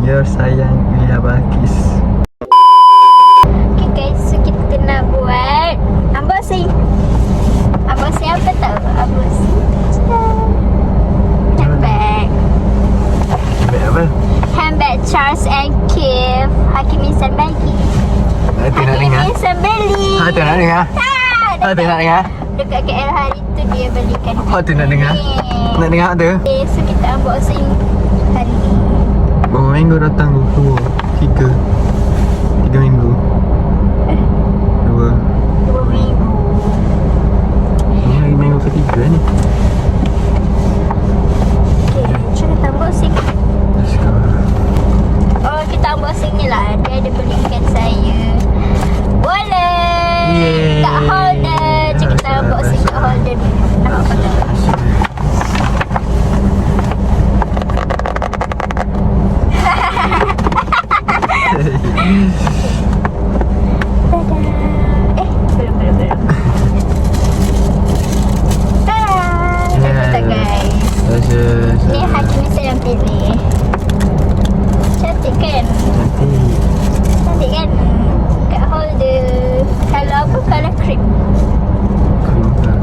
Your sayang Lia Balkis. Okay guys, so kita nak buat unboxing. Unboxing apa tahu? Unboxing handbag. Handbag apa? Handbag Charles and Keith Hakimisan bagi. Hati nak dengar? Hakimisan beli. Hati nak dengar? Hati nak dengar? Dekat KL hari tu dia belikan. Hati nak dengar? Nak dengar tu? Okay, so kita unboxing hari ni. Berapa minggu datang? 2, 3 minggu. 2. 2 minggu. Ni hari minggu ketiga ni. Okay, jom kita unboxing. Let's go. Oh, kita unboxing ni lah. Dia ada belikan saya wallet. Yeay. Kat holder. Jom kita unboxing kat holder dulu. Nampak apa tak? Dadah. Belum. Dadah guys. Ni Hakimisan yang pilih. Cantik kan? Cantik. Cantik kan? Kat holder. Kalau apa? Kalau cream. Krim ke?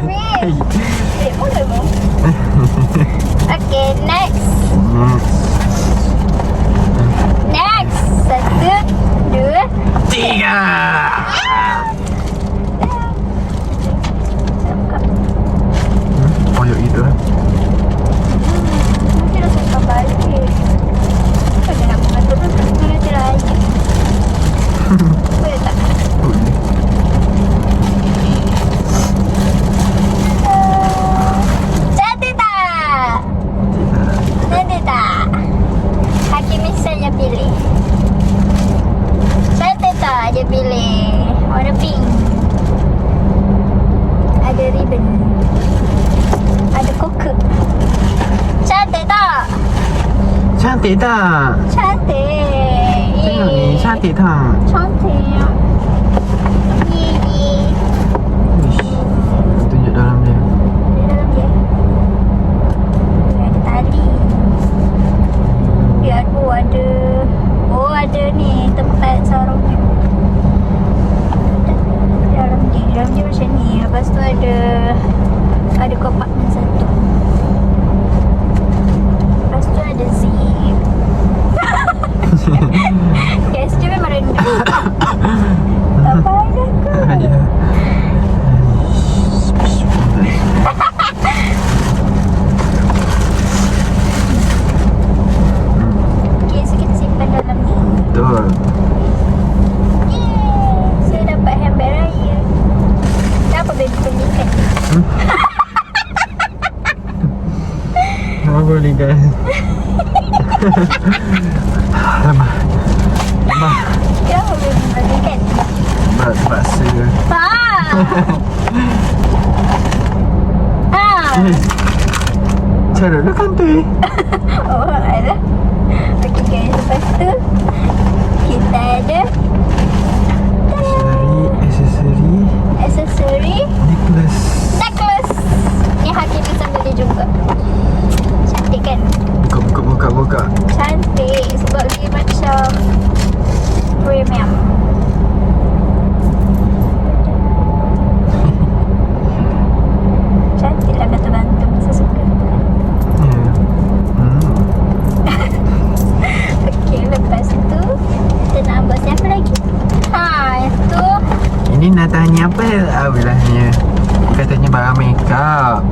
Cream. Cream pun dulu. Okay, next. Next. 1, 2, 3. Koyok gitu lah. Nanti dah suka balik. Kau jangan mengatur tu. Nanti lagi. Boleh tak? Cantik tak? Cantik tak? Hakimisan yang pilih. Cantik tak dia pilih? Warna pink. Ada ribbon. Ada koke. Cantik tak? Cantik tak? Cantik. Tengok ni, cantik tak? Cantik. Ye. Uish. Tunjuk dalam dia. Di dalam dia. Ada tali. Dia ada. Oh, ada ni tempat sarungnya. Dalam dia macam ni. Lepas tu ada kompartmen satu. Lepas tu ada zip. Guys, dia memang rendah. Tak payah ke? Ya. Okay, so kita simpan dalam ni. Betul. Yeay, saya dapat handbag raya. Kenapa baby belikan? Kenapa boleh kan? Lama. Kenapa baby belikan? Terpaksa. Tak. Cara lu kantai. Oh, ada. Okay guys, lepas tu kita ada aksesori necklace. Ni Hakimisan beli juga. Cantik kan? Buka. Cantik sebab dia macam premium. Cantik lah bantu-bantu. Saya suka. Okey, lepas tu kita nak buat siapa lagi? Yang tu Ini nak tanya apa? Bilangnya katanya barang makeup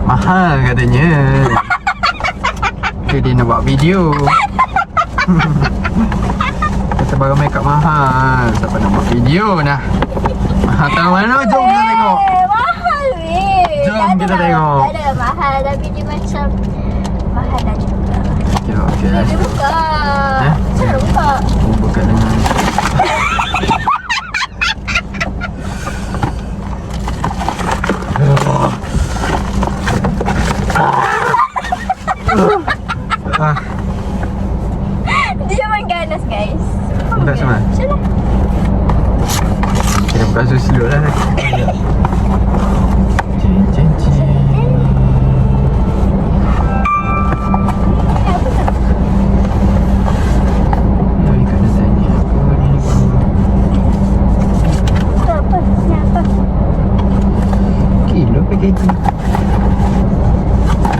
mahal katanya. Ke dia nak buat video. Kata barang makeup mahal. Siapa nak buat video nah? Mahal tahu mana? Jom kita tengok. Mahal weh. Jom kita tengok. Tak ada mahal tapi dia macam mahal lah juga. Okey. Dia buka. Cara buka. Buka dengan Dia memang ganas guys. Tak sama. Macam mana? Kira buka slow lah.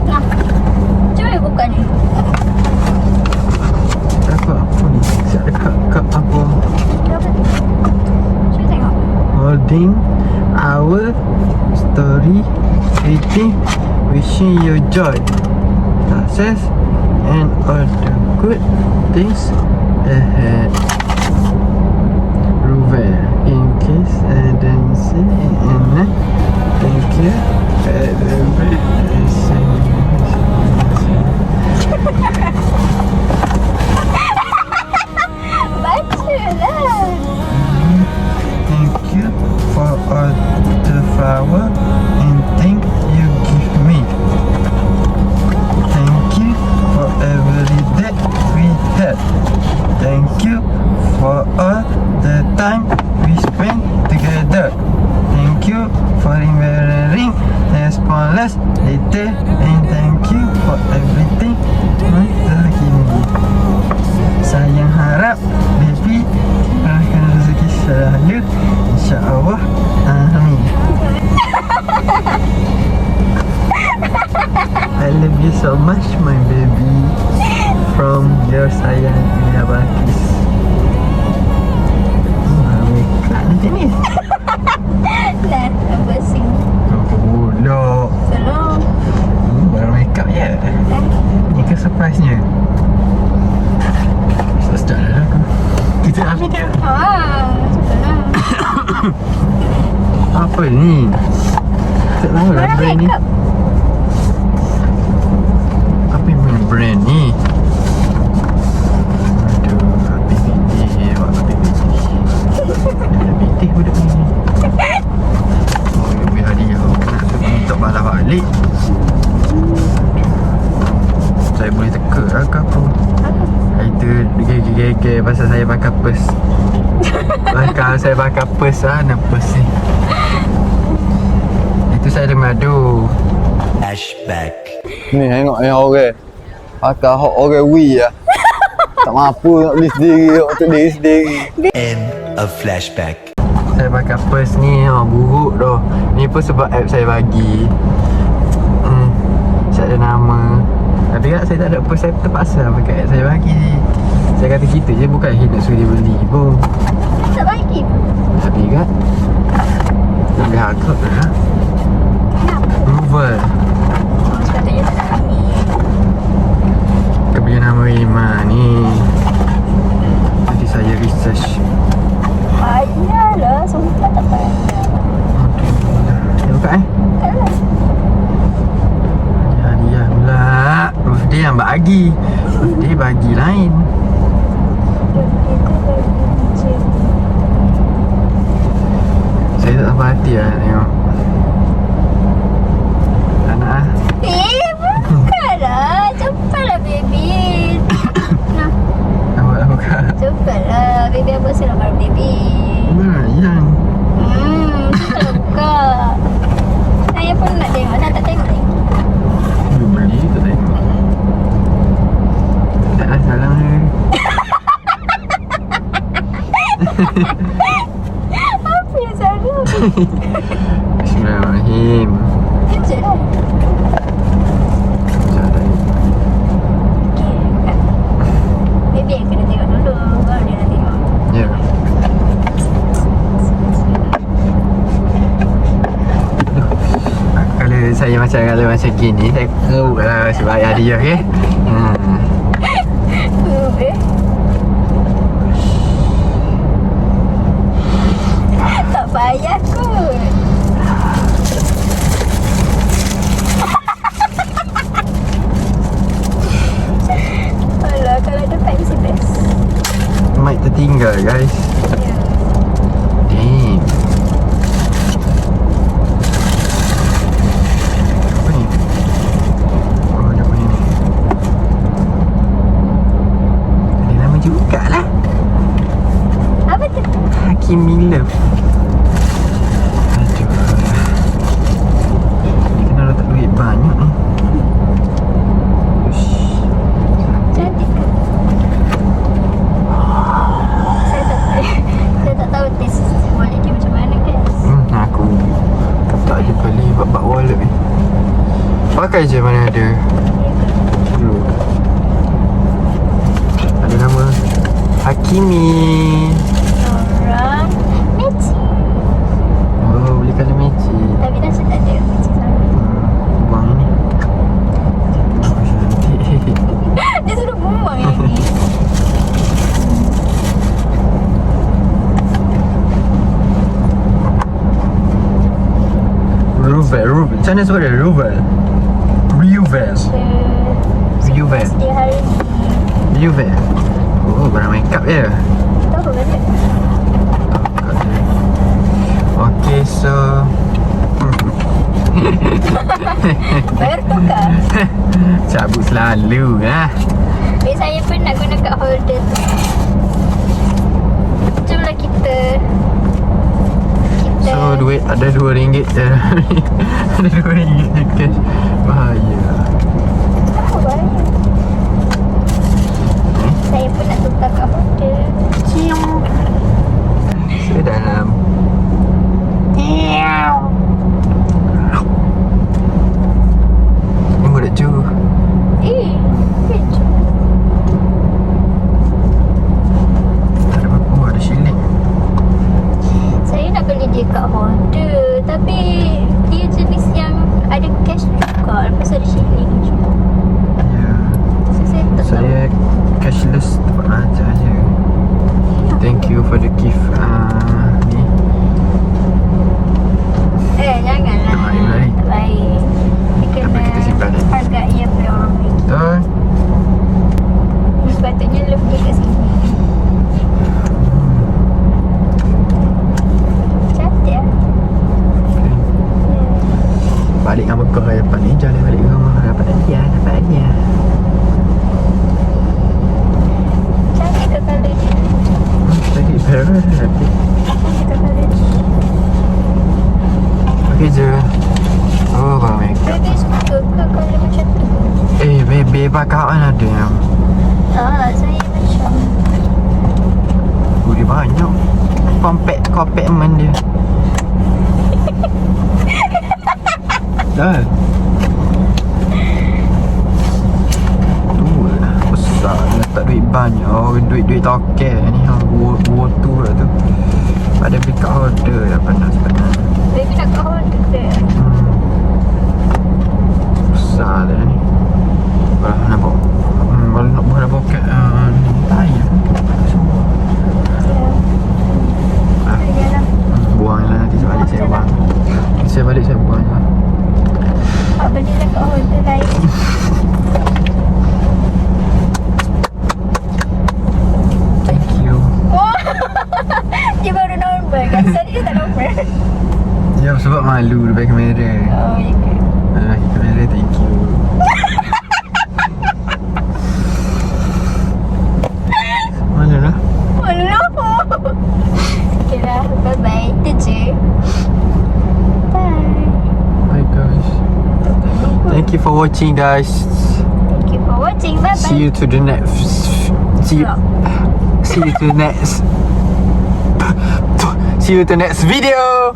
Nah. Cuba buka ni. Dapat apa ni? Siap dekat kat apa? Apa tu? Cuba tengok. Holding our story, greeting, wishing you joy, success, and all the good things ahead. Ruvel, in case I don't see and thank you. Baca lah. Thank you for all the flower and thank you give me. Thank you for every day we had. Thank you for all the time we spent together. Thank you for remembering responseless later and thank you for everything masa kini. Saya harap baby akan rezeki saya, insya-Allah. Amin. I love you so much my baby. From your sayang Lia Balkis. Makeup nanti ni. Dah, nombor sing. Apa pula? Tolong. Barang makeup je. Ni ke surprise-nya? Sekejap dah aku. Kita ambil dia. Cuba lah. Apa ni? Tak tahu lah Mana brand ni. makeup? Apa yang punya brand ni? Aduh, api putih. Awak api putih. Api putih budak ni. Oh, dia beri hadiah. Untuk balas balik. Saya boleh teka lah ke apa? Itu gege-gege pasal saya pakai purse. Kalau saya pakai purse lah, nak purse ni. Itu saya ada madu. Flashback. Ni tengok yang orang pakai hak orang wee lah. Tak mampu nak beli sendiri untuk diri sendiri. End of flashback. Saya pakai purse ni buruk dah. Ni pun sebab app saya bagi. Saya ada nama. Tapi kan saya tak ada purse, saya terpaksa pakai app saya bagi. Saya kata kita je, bukan nak suruh dia beli pun. Tak bagi. Tapi kan lebih agak lah. Kenapa? Ruvel. Sepatutnya tak nak ni. Kebeli nama Rima ni. Nanti saya research. Ayalah, sumpah tak payah. Dia buka Taklah. Hadiah pula. Birthday yang bagi. Birthday bagi lain. Saya tak sampai hati lah tengok. Tak nak lah. Bukanlah. Cepatlah, baby. Nah, Awak nak buka. cepatlah. Baby apa sila kalau baby. Yang Cepatlah buka. Saya pun nak tengok. Saya tak tengok ni. dia beli tak tengok. Tak lah salah ni. Apa yang salah? Bismillahirrahmanirrahim. Kecil lah. Sekejap tadi. Okay. Baby yang kena tengok dulu. Baru dia nak tengok. Ya. Kalau saya macam gini, saya keruk lah sebab hadiah ke. Tak payah kot. Alah, kalau ada pack mesti best. Mic tertinggal guys. Ya. Damn. Apa ni? Oh, dia punya ni. Pakai je mana ada. Dulu. Ada nama Hakimi. Orang Magic. Oh, beli kali magic. Tapi dah tak ada Magic sama. Buang ini. Oh, cantik. Dia suruh buang lagi. Ruvel. Macam mana sebut dia? Ruvel. Ruvel. Ruvel. Setiap hari ni. Ruvel. Oh, barang make up je. Tahu kan dia? Okay, so Baru tukar. cabut selalu lah. Saya pernah guna kat holder tu. Jomlah kita So duit ada RM2 je. Ada RM2 je cash. Bahaya. apa bahaya? Saya pun nak tukar kat holder. So dalam ni mudah ju. Kecil. Ada apa? Oh, ada shilling. Saya nak beli dia kat holder. Tapi dia jenis yang ada cash juga. Lepas ada shilling juga. Ya. So saya tak tahu. Saya cashless tempat aja je. Thank you for the gift. Ni. Janganlah. Baik. Baik. Dia Apa kita simpan ni? kena hargai yang punya orang ni. Betul. Sepatutnya love dia kat sini. Cantik lah. Balik dengan bekal hari depan ni. Jalan balik ke rumah. Dapat hadiah. Cantik ke colour dia? Tadi very happy. Cantik ke colour dia? Okey je. Oh, barang make up. Baby suka ke colour macam tu? Baby bakal kan ada yang Saya macam dia banyak. Kompak dia. Dah. Tu lah. Besar. Letak duit banyak. Oh, duit token ni. Water lah tu. Ada beli kat order dah panas. baby nak kat holder ke? Besar dah ni. Kalau nak bawa. Kalau nak bawa poket tayar. Yalah. Buang lah nanti sebalik saya buang. Saya balik saya buang lah. Awak belilah kat holder lain. Thank you. Oh, dia baru normal kan? Tadi dia tak normal. Ya, sebab malu depan kamera. Oh, ya ke? Kamera thank you. Mana lah? Malu. Okay lah, bye-bye. Itu je. Bye. Bye guys. Thank you for watching guys. Thank you for watching. Bye-bye. See you to the next. See you to the next. See you to the next video.